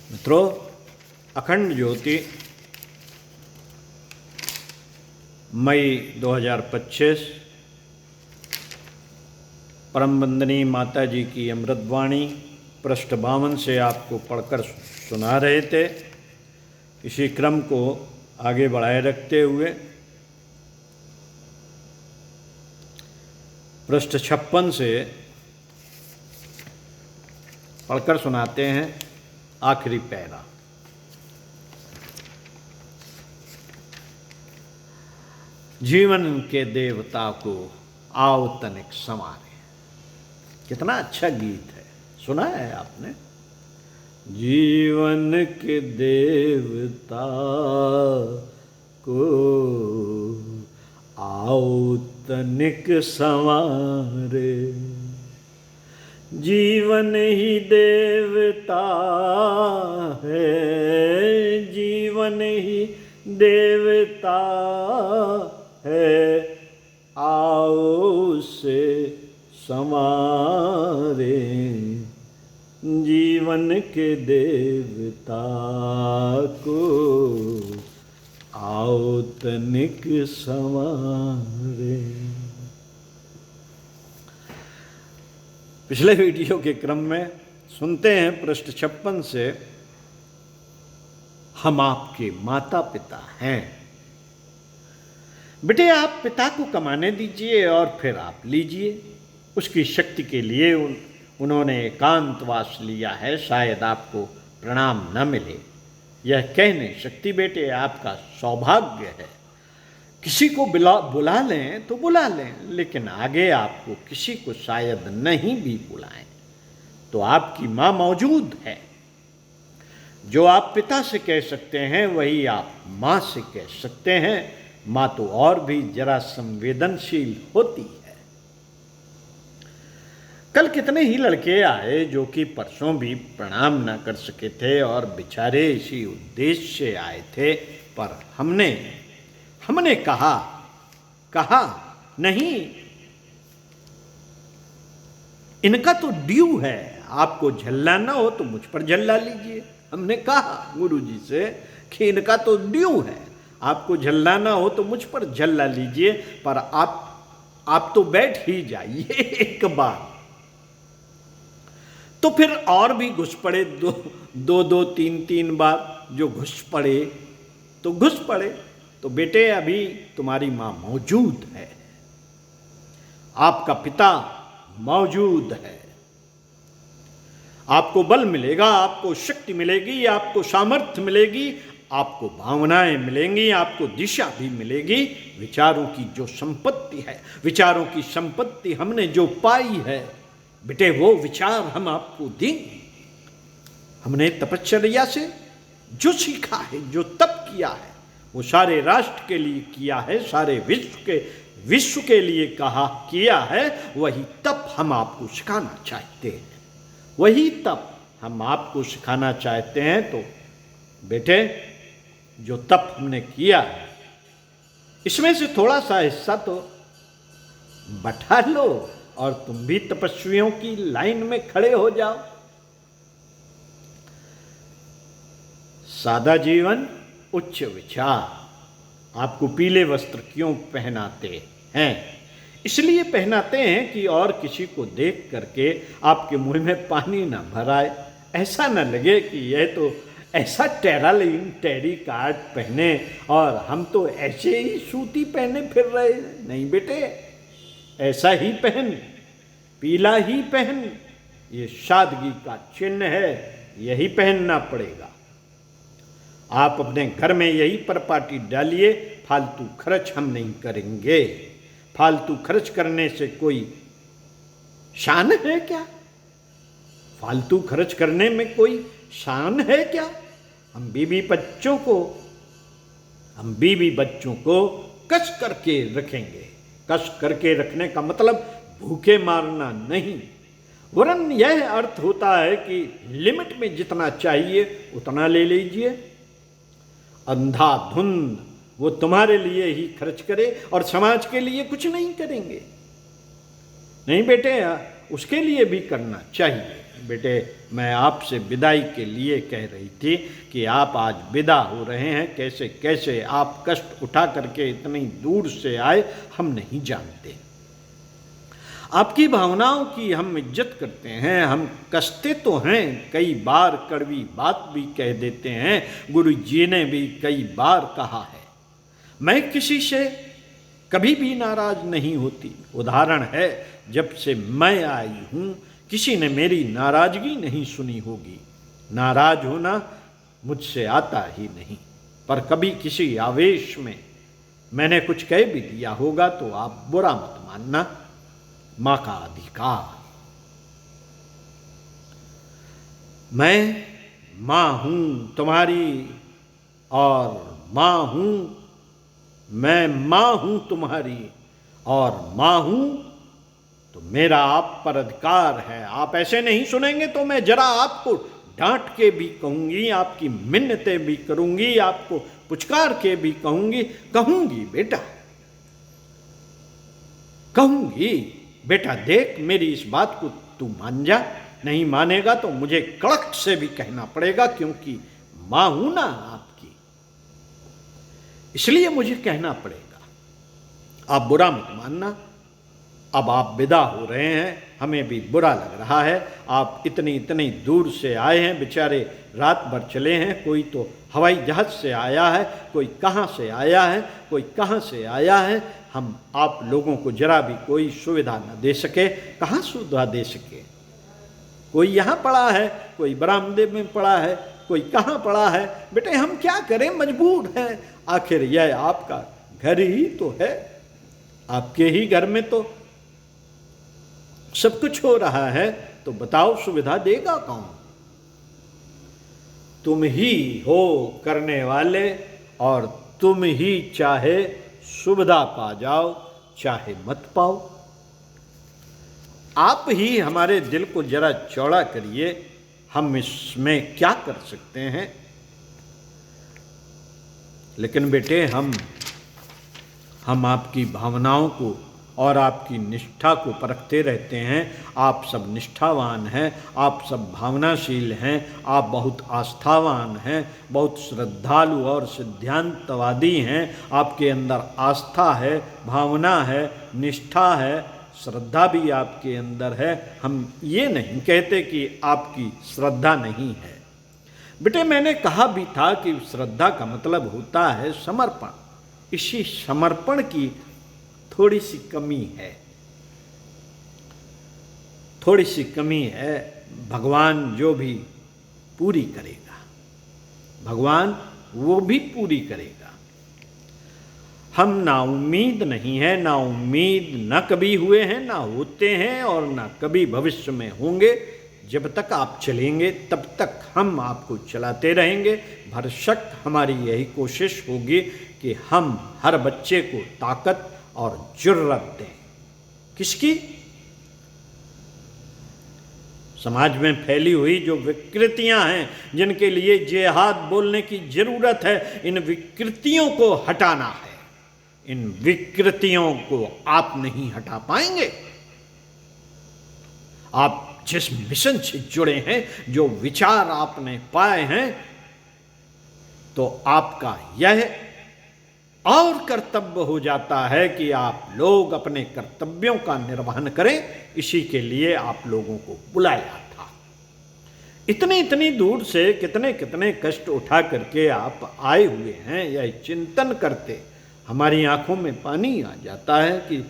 मित्रों, अखंड ज्योति मई 2025 परम वंदनीय माता जी की अमृतवाणी पृष्ठ 52 से आपको पढ़कर सुना रहे थे। इसी क्रम को आगे बढ़ाए रखते हुए पृष्ठ 56 से पढ़कर सुनाते हैं आखिरी पैरा। जीवन के देवता को आओ तनिक संवारे। कितना अच्छा गीत है, सुना है आपने? जीवन के देवता को आओ तनिक संवारे। जीवन ही देवता है, जीवन ही देवता है, आओ से संवारे। जीवन के देवता को आओ तनिक संवारे। पिछले वीडियो के क्रम में सुनते हैं पृष्ठ 56 से, हम आपके माता पिता हैं। बेटे, आप पिता को कमाने दीजिए और फिर आप लीजिए। उसकी शक्ति के लिए उन्होंने एकांतवास लिया है, शायद आपको प्रणाम न मिले। यह कह नहीं सकती बेटे, आपका सौभाग्य है। किसी को बुला लें तो बुला लें, लेकिन आगे आपको किसी को शायद नहीं भी बुलाएं तो आपकी माँ मौजूद है। जो आप पिता से कह सकते हैं वही आप माँ से कह सकते हैं। माँ तो और भी जरा संवेदनशील होती है। कल कितने ही लड़के आए जो कि परसों भी प्रणाम न कर सके थे और बेचारे इसी उद्देश्य से आए थे, पर हमने कहा नहीं, इनका तो ड्यू है, आपको झल्लाना हो तो मुझ पर झल्ला लीजिए। हमने कहा गुरुजी से कि इनका तो ड्यू है, आपको झल्लाना हो तो मुझ पर झल्ला लीजिए, पर आप तो बैठ ही जाइए एक बार। तो फिर और भी घुस पड़े, दो तीन बार जो घुस पड़े तो घुस पड़े। तो बेटे, अभी तुम्हारी माँ मौजूद है, आपका पिता मौजूद है। आपको बल मिलेगा, आपको शक्ति मिलेगी, आपको सामर्थ्य मिलेगी, आपको भावनाएं मिलेंगी, आपको दिशा भी मिलेगी। विचारों की जो संपत्ति है, विचारों की संपत्ति हमने जो पाई है बेटे, वो विचार हम आपको देंगे। हमने तपश्चर्या से जो सीखा है, जो तप किया है, वो सारे राष्ट्र के लिए किया है, सारे विश्व के लिए किया है। वही तप हम आपको सिखाना चाहते हैं, वही तप हम आपको सिखाना चाहते हैं। तो बेटे, जो तप हमने किया है इसमें से थोड़ा सा हिस्सा तो बैठा लो और तुम भी तपस्वियों की लाइन में खड़े हो जाओ। सादा जीवन, उच्च विचार। आपको पीले वस्त्र क्यों पहनाते हैं? इसलिए पहनाते हैं कि और किसी को देख करके आपके मुंह में पानी ना भर आए, ऐसा न लगे कि यह तो ऐसा टेरी कार्ड पहने और हम तो ऐसे ही सूती पहने फिर रहे हैं। नहीं बेटे, ऐसा ही पहन, पीला ही पहन। ये सादगी का चिन्ह है, यही पहनना पड़ेगा। आप अपने घर में यही परपाटी डालिए। फालतू खर्च हम नहीं करेंगे। फालतू खर्च करने से कोई शान है क्या? फालतू खर्च करने में कोई शान है क्या? हम बीवी बच्चों को कस करके रखेंगे। कस करके रखने का मतलब भूखे मारना नहीं, वरन यह अर्थ होता है कि लिमिट में जितना चाहिए उतना ले लीजिए। अंधाधुंध वो तुम्हारे लिए ही खर्च करे और समाज के लिए कुछ नहीं करेंगे। नहीं बेटे, उसके लिए भी करना चाहिए। बेटे, मैं आपसे विदाई के लिए कह रही थी कि आप आज विदा हो रहे हैं। कैसे कैसे आप कष्ट उठा करके इतनी दूर से आए, हम नहीं जानते। आपकी भावनाओं की हम इज्जत करते हैं, हम कसते तो हैं, कई बार कड़वी बात भी कह देते हैं, गुरु जी ने भी कई बार कहा है। मैं किसी से कभी भी नाराज नहीं होती। उदाहरण है, जब से मैं आई हूँ किसी ने मेरी नाराजगी नहीं सुनी होगी। नाराज होना मुझसे आता ही नहीं, पर कभी किसी आवेश में मैंने कुछ कह भी दिया होगा तो आप बुरा मत मानना, माँ का अधिकार। मैं माँ हूँ तुम्हारी और माँ हूँ, मैं माँ हूँ तुम्हारी और माँ हूँ, तो मेरा आप पर अधिकार है। आप ऐसे नहीं सुनेंगे तो मैं जरा आपको डांट के भी कहूँगी, आपकी मिन्नतें भी करूँगी, आपको पुचकार के भी कहूँगी बेटा, कहूँगी बेटा देख मेरी इस बात को तू मान जा। नहीं मानेगा तो मुझे कड़क से भी कहना पड़ेगा, क्योंकि माँ हूं ना आपकी, इसलिए मुझे कहना पड़ेगा। आप बुरा मत मानना। अब आप विदा हो रहे हैं, हमें भी बुरा लग रहा है। आप इतनी दूर से आए हैं, बेचारे रात भर चले हैं। कोई तो हवाई जहाज से आया है, कोई कहाँ से आया है, कोई कहाँ से आया है। हम आप लोगों को जरा भी कोई सुविधा न दे सके। कहाँ सुविधा दे सके? कोई यहाँ पड़ा है, कोई बरामदे में पड़ा है, कोई कहाँ पड़ा है। बेटे हम क्या करें, मजबूर हैं। आखिर यह आपका घर ही तो है, आपके ही घर में तो सब कुछ हो रहा है, तो बताओ सुविधा देगा कौन? तुम ही हो करने वाले, और तुम ही चाहे सुविधा पा जाओ चाहे मत पाओ। आप ही हमारे दिल को जरा चौड़ा करिए, हम इसमें क्या कर सकते हैं। लेकिन बेटे हम आपकी भावनाओं को और आपकी निष्ठा को परखते रहते हैं। आप सब निष्ठावान हैं, आप सब भावनाशील हैं, आप बहुत आस्थावान हैं, बहुत श्रद्धालु और सिद्धांतवादी हैं। आपके अंदर आस्था है, भावना है, निष्ठा है, श्रद्धा भी आपके अंदर है। हम ये नहीं कहते कि आपकी श्रद्धा नहीं है। बेटे मैंने कहा भी था कि श्रद्धा का मतलब होता है समर्पण। इसी समर्पण की थोड़ी सी कमी है, थोड़ी सी कमी है। भगवान जो भी पूरी करेगा, भगवान वो भी पूरी करेगा। हम ना उम्मीद नहीं है, ना उम्मीद न कभी हुए हैं, ना होते हैं और ना कभी भविष्य में होंगे। जब तक आप चलेंगे तब तक हम आपको चलाते रहेंगे। भरसक हमारी यही कोशिश होगी कि हम हर बच्चे को ताकत और जुर्रत दें। किसकी? समाज में फैली हुई जो विकृतियां हैं, जिनके लिए जिहाद बोलने की जरूरत है, इन विकृतियों को हटाना है। इन विकृतियों को आप नहीं हटा पाएंगे। आप जिस मिशन से जुड़े हैं, जो विचार आपने पाए हैं, तो आपका यह और कर्तव्य हो जाता है कि आप लोग अपने कर्तव्यों का निर्वहन करें। इसी के लिए आप लोगों को बुलाया था। इतनी दूर से कितने कितने कष्ट उठा करके आप आए हुए हैं, यह चिंतन करते हमारी आंखों में पानी आ जाता है कि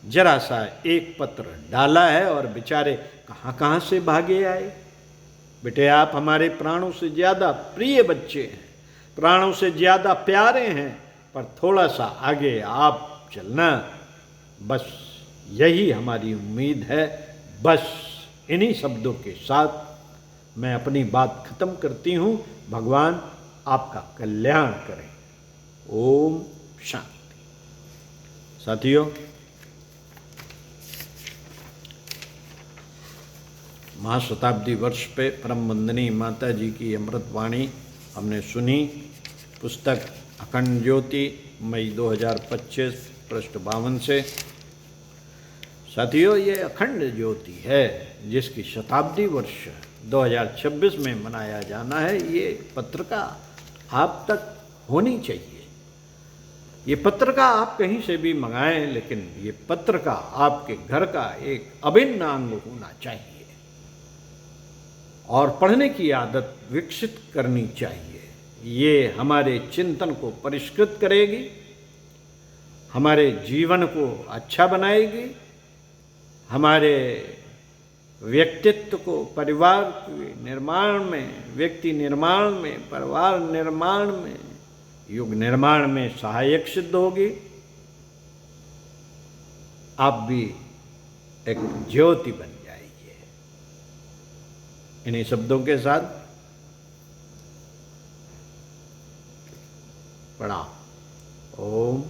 जरा सा एक पत्र डाला है और बेचारे कहाँ कहाँ से भागे आए। बेटे आप हमारे प्राणों से ज़्यादा प्रिय बच्चे हैं, प्राणों से ज़्यादा प्यारे हैं, पर थोड़ा सा आगे आप चलना, बस यही हमारी उम्मीद है। बस इन्हीं शब्दों के साथ मैं अपनी बात खत्म करती हूँ। भगवान आपका कल्याण करें। ओम शांति। साथियों, महाशताब्दी वर्ष पे परम वंदनीय माता जी की अमृतवाणी हमने सुनी। पुस्तक अखंड ज्योति, मई 2025, पृष्ठ 52 से। साथियों, ये अखंड ज्योति है जिसकी शताब्दी वर्ष 2026 में मनाया जाना है। ये पत्रिका आप तक होनी चाहिए। ये पत्रिका आप कहीं से भी मंगाएं, लेकिन ये पत्रिका आपके घर का एक अभिन्न अंग होना चाहिए और पढ़ने की आदत विकसित करनी चाहिए। ये हमारे चिंतन को परिष्कृत करेगी, हमारे जीवन को अच्छा बनाएगी, हमारे व्यक्तित्व को परिवार के निर्माण में, व्यक्ति निर्माण में, परिवार निर्माण में, युग निर्माण में सहायक सिद्ध होगी। आप भी एक ज्योति बन जाइए। इन्हीं शब्दों के साथ प्रणाम। ओम